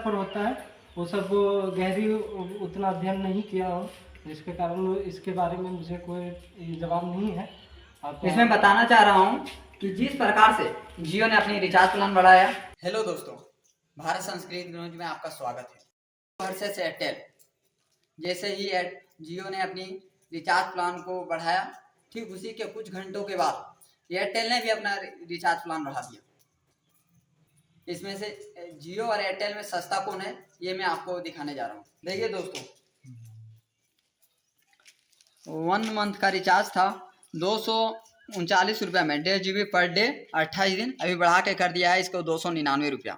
पर होता है वो सब गहरी उतना अध्ययन नहीं किया हूँ, जिसके कारण इसके बारे में मुझे कोई जवाब नहीं है। इसमें बताना चाह रहा हूँ कि जिस प्रकार से जियो ने अपनी रिचार्ज प्लान बढ़ाया। हेलो दोस्तों, भारत संस्कृति न्यूज में आपका स्वागत है। वर्सेस एयरटेल, जैसे ही जियो ने अपनी रिचार्ज प्लान को बढ़ाया, ठीक उसी के कुछ घंटों के बाद एयरटेल ने भी अपना रिचार्ज प्लान बढ़ा दिया। इसमें से जियो और एयरटेल में सस्ता कौन है, ये मैं आपको दिखाने जा रहा हूँ। देखिए दोस्तों, 1 मंथ का रिचार्ज था 239 रुपये में, 1.5 GB पर डे 28 दिन। अभी बढ़ा के कर दिया है इसको 299 रुपया।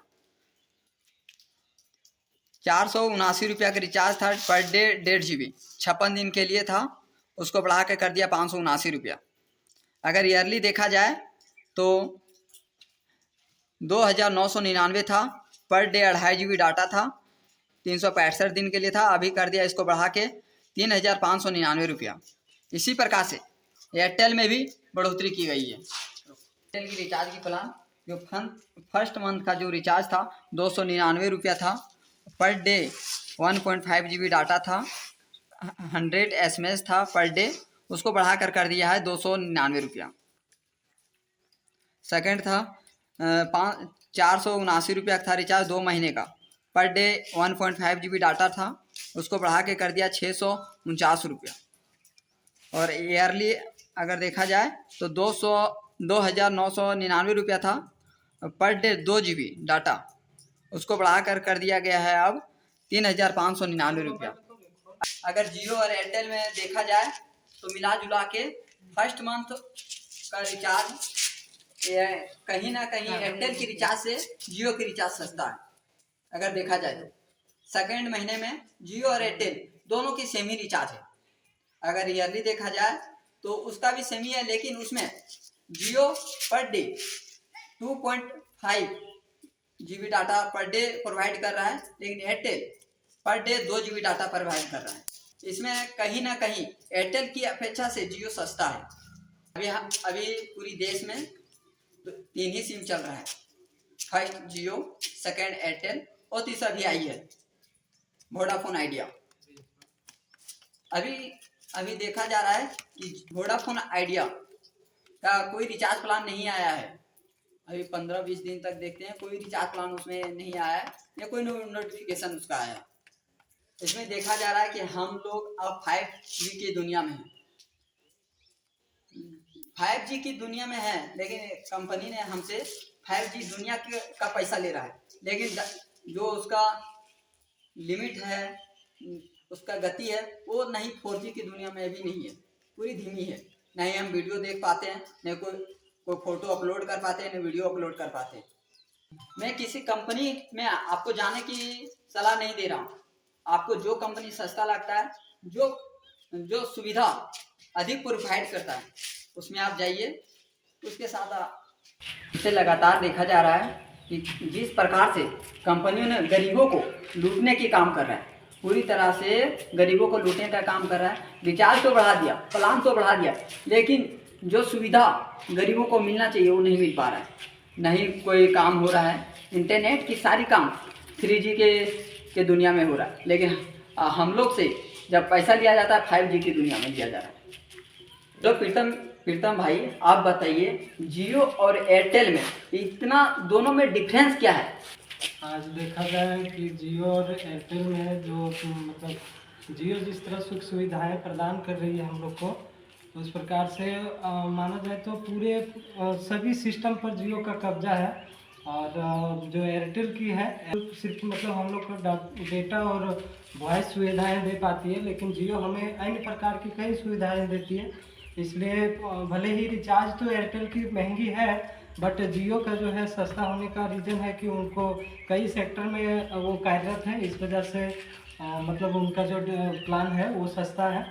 479 रुपया का रिचार्ज था पर डे 1.5 GB, 56 दिन के लिए था, उसको बढ़ा के कर दिया 579 रुपया। अगर ईयरली देखा जाए तो 2999 था, पर डे 2.5 GB डाटा था, 365 दिन के लिए था। अभी कर दिया इसको बढ़ा के 3599 रुपया। इसी प्रकार से एयरटेल में भी बढ़ोतरी की गई है। एयरटेल की रिचार्ज की प्लान जो फर्स्ट मंथ का जो रिचार्ज था 299 रुपया था, पर डे 1.5 GB डाटा था, 100 SMS था पर डे, उसको बढ़ा कर दिया है 299 रुपया। सेकेंड था 479 रुपया था रिचार्ज 2 महीने का, पर डे 1.5 GB डाटा था, उसको बढ़ा के कर दिया 649 रुपया। और ईयरली अगर देखा जाए तो 2,999 रुपया था, पर डे 2 GB डाटा, उसको बढ़ा कर दिया गया है अब 3,599 रुपया। अगर जियो और एयरटेल में देखा जाए तो मिला जुला के फर्स्ट मंथ का रिचार्ज कहीं ना कहीं एयरटेल की रिचार्ज से जियो की रिचार्ज सस्ता है। अगर देखा जाए तो सेकेंड महीने में जियो और एयरटेल दोनों की सेम ही रिचार्ज है। अगर ईयरली देखा जाए तो उसका भी सेम ही है, लेकिन उसमें Jio per day 2.5 GB data per day provide कर रहा है, लेकिन Airtel per day 2 GB data provide कर रहा है। इसमें कहीं ना कहीं एयरटेल की अपेक्षा से जियो सस्ता है। अभी पूरी देश में 3 ही सिम चल रहा है, फर्स्ट जियो, सेकेंड एयरटेल और तीसरा भी आई है वोडाफोन आइडिया। अभी देखा जा रहा है कि वोडाफोन आइडिया का कोई रिचार्ज प्लान नहीं आया है। अभी 15-20 दिन तक देखते हैं, कोई रिचार्ज प्लान उसमें नहीं आया है या कोई नोटिफिकेशन उसका आया। इसमें देखा जा रहा है कि हम लोग अब 5G की दुनिया में हैं। 5G की दुनिया में है, लेकिन कंपनी ने हमसे 5G दुनिया का पैसा ले रहा है, लेकिन जो उसका लिमिट है, उसका गति है, वो नहीं 4G की दुनिया में भी नहीं है, पूरी धीमी है। नहीं हम वीडियो देख पाते हैं, नहीं कोई फोटो अपलोड कर पाते हैं, नहीं वीडियो अपलोड कर पाते हैं। मैं किसी कंपनी में आपको जाने की सलाह नहीं दे रहा हूँ। आपको जो कंपनी सस्ता लगता है, जो सुविधा अधिक प्रोवाइड करता है, उसमें आप जाइए, उसके साथ इसे लगातार देखा जा रहा है कि जिस प्रकार से कंपनियों ने गरीबों को लूटने की काम कर रहा है, पूरी तरह से गरीबों को लूटने का काम कर रहा है। रिचार्ज तो बढ़ा दिया, प्लान तो बढ़ा दिया, लेकिन जो सुविधा गरीबों को मिलना चाहिए वो नहीं मिल पा रहा है। नहीं कोई काम हो रहा है, इंटरनेट की सारी काम 3G के दुनिया में हो रहा है, लेकिन हम लोग से जब पैसा लिया जाता है 5G की दुनिया में लिया जा रहा है। तो प्रीतम भाई, आप बताइए जियो और एयरटेल में इतना दोनों में डिफरेंस क्या है? आज देखा जाए कि जियो और एयरटेल में जो मतलब जियो जिस तरह सुख सुविधाएं प्रदान कर रही है हम लोग को, तो उस प्रकार से माना जाए तो पूरे सभी सिस्टम पर जियो का कब्जा है। और जो एयरटेल की है सिर्फ मतलब हम लोग को डेटा और वॉइस सुविधाएं दे पाती है, लेकिन जियो हमें अन्य प्रकार की कई सुविधाएं देती है। इसलिए भले ही रिचार्ज तो एयरटेल की महंगी है, बट जियो का जो है सस्ता होने का रीज़न है कि उनको कई सेक्टर में वो कार्यरत है, इस वजह से मतलब उनका जो प्लान है वो सस्ता है।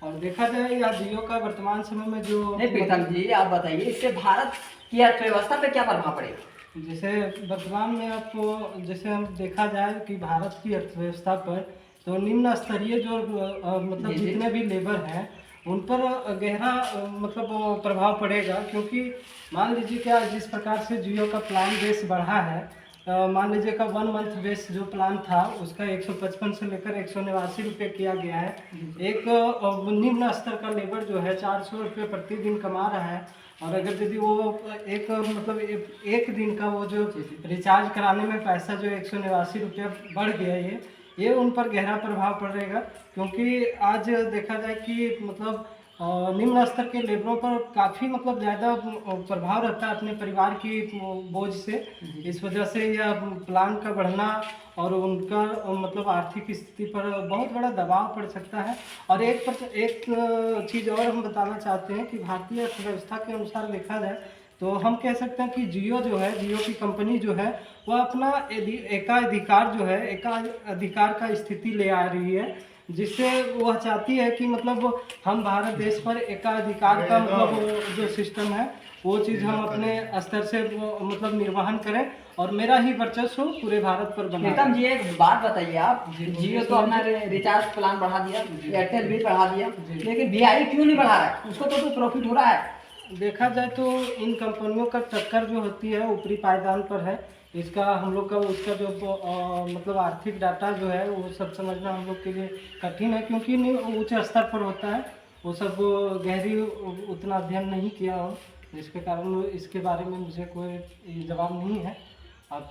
और देखा जाए या जियो का वर्तमान समय में जो नहीं प्रीतम जी, आप बताइए इससे भारत की अर्थव्यवस्था पे क्या प्रभाव पड़ेगा? जैसे वर्तमान में आपको जैसे हम देखा जाए कि भारत की अर्थव्यवस्था पर तो निम्न स्तरीय जो मतलब जितने भी लेबर हैं उन पर गहरा मतलब प्रभाव पड़ेगा, क्योंकि मान लीजिए क्या जिस प्रकार से जियो का प्लान बेस बढ़ा है मान लीजिए का 1 मंथ बेस जो प्लान था उसका 155 से लेकर 189 रुपये किया गया है। एक निम्न स्तर का लेबर जो है 400 रुपये प्रतिदिन कमा रहा है, और अगर यदि वो एक मतलब एक दिन का वो जो रिचार्ज कराने में पैसा जो 189 रुपया बढ़ गया, ये उन पर गहरा प्रभाव पड़ेगा। क्योंकि आज देखा जाए कि मतलब निम्न स्तर के लेबरों पर काफ़ी मतलब ज़्यादा प्रभाव रहता है अपने परिवार की बोझ से। इस वजह से यह प्लान का बढ़ना और उनका मतलब आर्थिक स्थिति पर बहुत बड़ा दबाव पड़ सकता है। और एक चीज़ और हम बताना चाहते हैं कि भारतीय अर्थव्यवस्था के अनुसार देखा जाए तो हम कह सकते हैं कि जियो जो है, जियो की कंपनी जो है, वह अपना एकाधिकार का स्थिति ले आ रही है, जिससे वह चाहती है कि मतलब हम भारत देश पर एकाधिकार का मतलब जो सिस्टम है वो चीज़ हम अपने स्तर से मतलब निर्वहन करें और मेरा ही वर्चस्व पूरे भारत पर बना। प्रीतम जी, एक बात बताइए, आप जियो तो अपना रिचार्ज प्लान बढ़ा दिया, एयरटेल भी बढ़ा दिया, लेकिन वीआई क्यों नहीं बढ़ा रहा है? उसको तो प्रॉफिट हो रहा है। देखा जाए तो इन कंपनियों का टक्कर जो होती है ऊपरी पायदान पर है। इसका हम लोग का उसका जो मतलब आर्थिक डाटा जो है वो सब समझना हम लोग के लिए कठिन है, क्योंकि उच्च स्तर पर होता है, वो सब गहरी उतना अध्ययन नहीं किया हो, जिसके कारण इसके बारे में मुझे कोई जवाब नहीं है।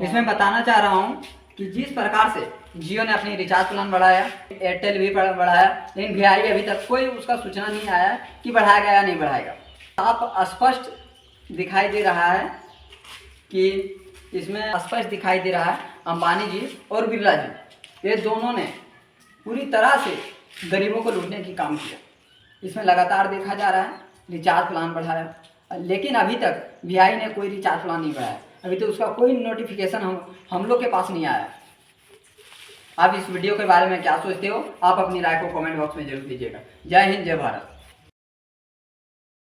इसमें बताना चाह रहा हूँ कि जिस प्रकार से जियो ने अपनी रिचार्ज प्लान बढ़ाया, एयरटेल भी बढ़ाया, लेकिन वीआई अभी तक कोई उसका सूचना नहीं आया कि बढ़ाएगा या नहीं बढ़ाएगा। आप स्पष्ट दिखाई दे रहा है कि इसमें स्पष्ट दिखाई दे रहा है अंबानी जी और बिरला जी, ये दोनों ने पूरी तरह से गरीबों को लूटने की काम किया। इसमें लगातार देखा जा रहा है रिचार्ज प्लान बढ़ाया, लेकिन अभी तक वीआई ने कोई रिचार्ज प्लान नहीं बढ़ाया। अभी तो उसका कोई नोटिफिकेशन हम लोग के पास नहीं आया। आप इस वीडियो के बारे में क्या सोचते हो? आप अपनी राय को कमेंट बॉक्स में जरूर दीजिएगा। जय हिंद, जय भारत।